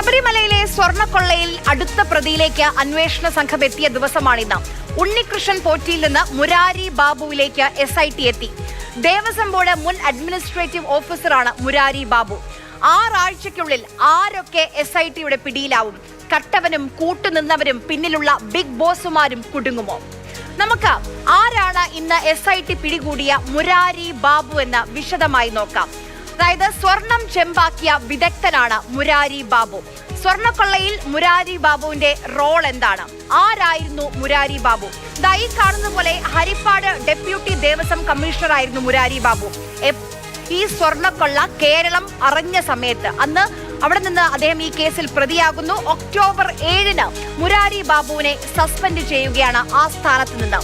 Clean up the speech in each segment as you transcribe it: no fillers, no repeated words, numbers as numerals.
ശബരിമലയിലെ സ്വർണ്ണക്കൊള്ളയിൽ അടുത്ത പ്രതിയിലേക്ക് അന്വേഷണ സംഘം എത്തിയ ദിവസമാണിന്ന്. ഉണ്ണികൃഷ്ണൻ പോറ്റിയിൽ നിന്ന് മുരാരി ബാബുവിലേക്ക് SIT എത്തി. ദേവസ്വം ബോർഡ് മുൻ അഡ്മിനിസ്ട്രേറ്റീവ് ഓഫീസറാണ് മുരാരി ബാബു. 6 ആഴ്ചയ്ക്കുള്ളിൽ ആരൊക്കെ SITയുടെ പിടിയിലാവും? കട്ടവനും കൂട്ടുനിന്നവരും പിന്നിലുള്ള ബിഗ് ബോസുമാരും കുടുങ്ങുമോ? നമുക്ക് ആരാണ് ഇന്ന് SIT പിടികൂടിയ മുരാരി ബാബു എന്ന് വിശദമായി നോക്കാം. അതായത് സ്വർണം ചെമ്പാക്കിയ വിദഗ്ധനാണ് മുരാരി ബാബു. സ്വർണ്ണക്കൊള്ളയിൽ മുരാരി ബാബുവിന്റെ റോൾ എന്താണ്? ആരായിരുന്നു മുരാരി ബാബു? ഈ കാണുന്ന പോലെ ഹരിപ്പാട് ഡെപ്യൂട്ടി ദേവസ്വം കമ്മീഷണർ ആയിരുന്നു മുരാരി ബാബു. ഈ സ്വർണ്ണക്കൊള്ള കേരളം അറിഞ്ഞ സമയത്ത് അന്ന് അവിടെ നിന്ന് അദ്ദേഹം ഈ കേസിൽ പ്രതിയാകുന്നു. ഒക്ടോബർ 7-ന് മുരാരി ബാബുവിനെ സസ്പെൻഡ് ചെയ്യുകയാണ് ആ സ്ഥാനത്ത് നിന്ന്.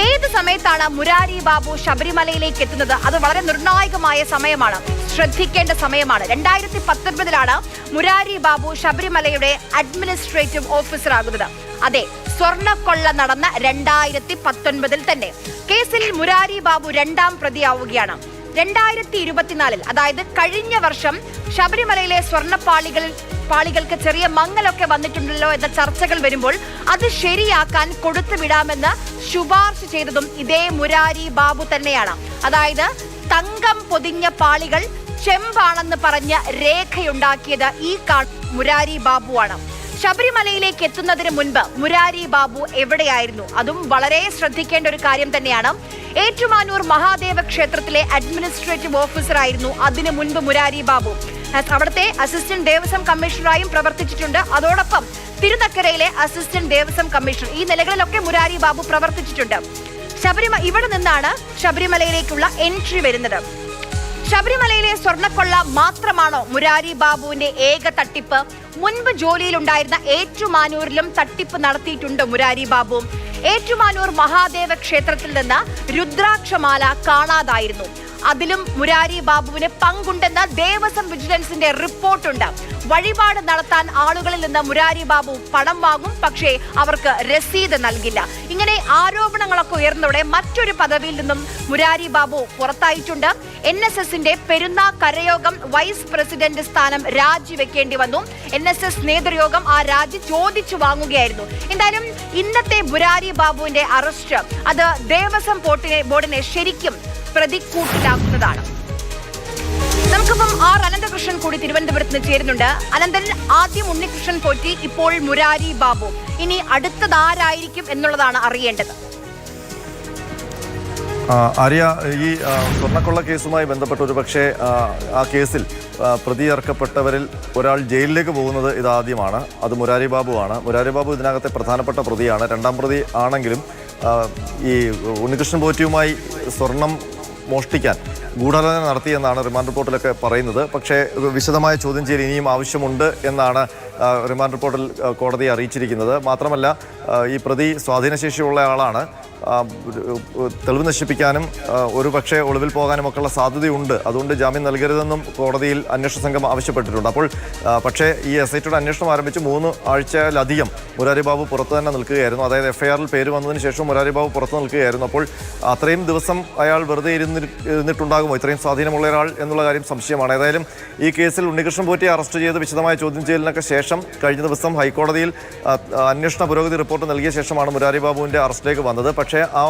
ഏത് സമയത്താണ് മുരാരി ബാബു ശബരിമലയിലേക്ക് എത്തുന്നത്? അത് വളരെ നിർണായകമായ സമയമാണ്, ശ്രദ്ധിക്കേണ്ട സമയമാണ്. 2019-ലാണ് മുരാരി ബാബു ശബരിമലയുടെ അഡ്മിനിസ്ട്രേറ്റീവ് ഓഫീസർ ആകുന്നത്. അതെ, സ്വർണ്ണക്കൊള്ള നടന്ന 2019-ൽ തന്നെ. കേസിൽ മുരാരി ബാബു 2ാം പ്രതിയാവുകയാണ്. 2024-ൽ, അതായത് കഴിഞ്ഞ വർഷം ശബരിമലയിലെ പാളികൾക്ക് ചെറിയ മങ്ങലൊക്കെ വന്നിട്ടുണ്ടല്ലോ എന്ന ചർച്ചകൾ വരുമ്പോൾ അത് ശരിയാക്കാൻ കൊടുത്തുവിടാമെന്ന് ശുപാർശ ചെയ്തതും ഇതേ മുരാരി ബാബു തന്നെയാണ്. അതായത് തങ്കം പൊതിഞ്ഞ പാളികൾ ചെമ്പാണെന്ന് പറഞ്ഞ് രേഖയുണ്ടാക്കിയത് ഈ മുരാരി ബാബുവാണ്. ശബരിമലയിലേക്ക് എത്തുന്നതിന് മുൻപ് മുരാരി ബാബു എവിടെയായിരുന്നു? അതും വളരെ ശ്രദ്ധിക്കേണ്ട ഒരു കാര്യം തന്നെയാണ്. ഏറ്റുമാനൂർ മഹാദേവ ക്ഷേത്രത്തിലെ അഡ്മിനിസ്ട്രേറ്റീവ് ഓഫീസർ ആയിരുന്നു അതിനു മുൻപ് മുരാരി ബാബു. അവിടുത്തെ അസിസ്റ്റന്റ് ദേവസ്വം കമ്മീഷണറായും പ്രവർത്തിച്ചിട്ടുണ്ട്. അതോടൊപ്പം തിരുനക്കരയിലെ അസിസ്റ്റന്റ് ദേവസ്വം കമ്മീഷണർ, ഈ നിലകളിലൊക്കെ മുരാരി ബാബു പ്രവർത്തിച്ചിട്ടുണ്ട്. ഇവിടെ നിന്നാണ് ശബരിമലയിലേക്കുള്ള എൻട്രി വരുന്നത്. ശബരിമലയിലെ സ്വർണ്ണക്കൊള്ള മാത്രമാണോ മുരാരി ബാബുവിന്റെ ഏക തട്ടിപ്പ്? മുൻപ് ജോലിയിലുണ്ടായിരുന്ന ഏറ്റുമാനൂരിലും തട്ടിപ്പ് നടത്തിയിട്ടുണ്ട് മുരാരി ബാബു. ഏറ്റുമാനൂർ മഹാദേവ ക്ഷേത്രത്തിൽ നിന്ന് രുദ്രാക്ഷമാല കാണാതായിരുന്നു. അതിലും മുരാരി ബാബുവിന് പങ്കുണ്ടെന്ന് ദേവസ്വം വിജിലൻസിന്റെ റിപ്പോർട്ടുണ്ട്. വഴിപാട് നടത്താൻ ആളുകളിൽ നിന്ന് മുരാരി ബാബു പണം വാങ്ങും, പക്ഷേ അവർക്ക് രസീത് നൽകില്ല. ഇങ്ങനെ ആരോപണങ്ങളൊക്കെ ഉയർന്നതോടെ മറ്റൊരു പദവിയിൽ നിന്നും മുരാരി ബാബു പുറത്തായിട്ടുണ്ട്. NSSന്റെ പെരുന്നാ കരയോഗം വൈസ് പ്രസിഡന്റ് സ്ഥാനം രാജിവെക്കേണ്ടി വന്നു. NSS നേതൃയോഗം ആ രാജി ചോദിച്ചു വാങ്ങുകയായിരുന്നു. എന്തായാലും ഇന്നത്തെ മുരാരി ബാബുവിന്റെ അറസ്റ്റ് അത് ദേവസ്വം ബോർഡിനെ ശരിക്കും പ്രതിക്കൂട്ടിലാക്കുന്നതാണ്. നമുക്കിപ്പം അനന്തകൃഷ്ണൻ കൂടി തിരുവനന്തപുരത്ത് നിന്ന് ചേരുന്നുണ്ട്. അനന്തൻ, ആദ്യം ഉണ്ണികൃഷ്ണൻ പോറ്റി, ഇപ്പോൾ മുരാരി ബാബു. ഇനി അടുത്തതാരായിരിക്കും എന്നുള്ളതാണ് അറിയേണ്ടത്. ആര്യ, ഈ സ്വർണ്ണക്കൊള്ള കേസുമായി ബന്ധപ്പെട്ട് ഒരു പക്ഷേ ആ കേസിൽ പ്രതി ചേർക്കപ്പെട്ടവരിൽ ഒരാൾ ജയിലിലേക്ക് പോകുന്നത് ഇതാദ്യമാണ്. അത് മുരാരി ബാബുവാണ്. മുരാരി ബാബു ഇതിനകത്തെ പ്രധാനപ്പെട്ട പ്രതിയാണ്. 2ാം പ്രതി ആണെങ്കിലും ഈ ഉണ്ണികൃഷ്ണൻ പോറ്റിയുമായി സ്വർണം മോഷ്ടിക്കാൻ ഗൂഢാലോചന നടത്തിയെന്നാണ് റിമാൻഡ് റിപ്പോർട്ടിലൊക്കെ പറയുന്നത്. പക്ഷേ വിശദമായ ചോദ്യം ചെയ്യൽ ഇനിയും ആവശ്യമുണ്ട് എന്നാണ് റിമാൻഡ് റിപ്പോർട്ടിൽ കോടതിയെ അറിയിച്ചിരിക്കുന്നത്. മാത്രമല്ല, ഈ പ്രതി സ്വാധീനശേഷിയുള്ള ആളാണ്. തെളിവ് നശിപ്പിക്കാനും ഒരു പക്ഷേ ഒളിവിൽ പോകാനുമൊക്കെയുള്ള സാധ്യതയുണ്ട്. അതുകൊണ്ട് ജാമ്യം നൽകരുതെന്നും കോടതിയിൽ അന്വേഷണ സംഘം ആവശ്യപ്പെട്ടിട്ടുണ്ട്. അപ്പോൾ പക്ഷേ ഈ SITയുടെ അന്വേഷണം ആരംഭിച്ച് 3 ആഴ്ചയിലധികം മുരാരി ബാബു പുറത്തു തന്നെ നിൽക്കുകയായിരുന്നു. അതായത് FIRൽ പേര് വന്നതിന് ശേഷം മുരാരി ബാബു പുറത്തു നിൽക്കുകയായിരുന്നു. അപ്പോൾ അത്രയും ദിവസം അയാൾ വെറുതെ ഇരുന്നിട്ടുണ്ടാകുമോ? ഇത്രയും സ്വാധീനമുള്ള ഒരാൾ എന്നുള്ള കാര്യം സംശയമാണ്. ഏതായാലും ഈ കേസിൽ ഉണ്ണികൃഷ്ണൻ പോറ്റിയെ അറസ്റ്റ് ചെയ്ത് വിശദമായ ചോദ്യം ചെയ്യലിനൊക്കെ ശേഷം കഴിഞ്ഞ ദിവസം ഹൈക്കോടതിയിൽ അന്വേഷണ പുരോഗതി റിപ്പോർട്ട് നൽകിയ ശേഷമാണ് മുരാരി ബാബുവിൻ്റെ അറസ്റ്റിലേക്ക് വന്നത്. പക്ഷേ ആ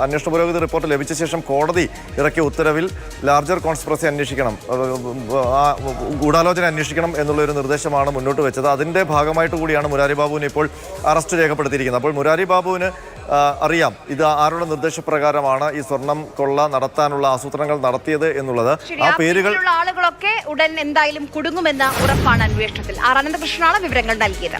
അന്വേഷണ പുരോഗതി റിപ്പോർട്ട് ലഭിച്ച ശേഷം കോടതി ഇറക്കിയ ഉത്തരവിൽ ലാർജർ കോൺസ്പിറസി അന്വേഷിക്കണം, ഗൂഢാലോചന അന്വേഷിക്കണം എന്നുള്ളൊരു നിർദ്ദേശമാണ് മുന്നോട്ട് വെച്ചത്. അതിൻ്റെ ഭാഗമായിട്ട് കൂടിയാണ് മുരാരി ബാബുവിനെ ഇപ്പോൾ അറസ്റ്റ് രേഖപ്പെടുത്തിയിരിക്കുന്നത്. അപ്പോൾ മുരാരി ബാബുവിന് അറിയാം ഇത് ആരുടെ നിർദ്ദേശപ്രകാരമാണ് ഈ സ്വർണം കൊള്ള നടത്താനുള്ള ആസൂത്രണങ്ങൾ നടത്തിയത് എന്നുള്ളത്. ആ പേരുകൾ ആളുകളൊക്കെ ഉടൻ എന്തായാലും കുടുങ്ങുമെന്ന ഉറപ്പാണ് അന്വേഷണത്തിൽ. അനന്തകൃഷ്ണനാണ് വിവരങ്ങൾ നൽകിയത്.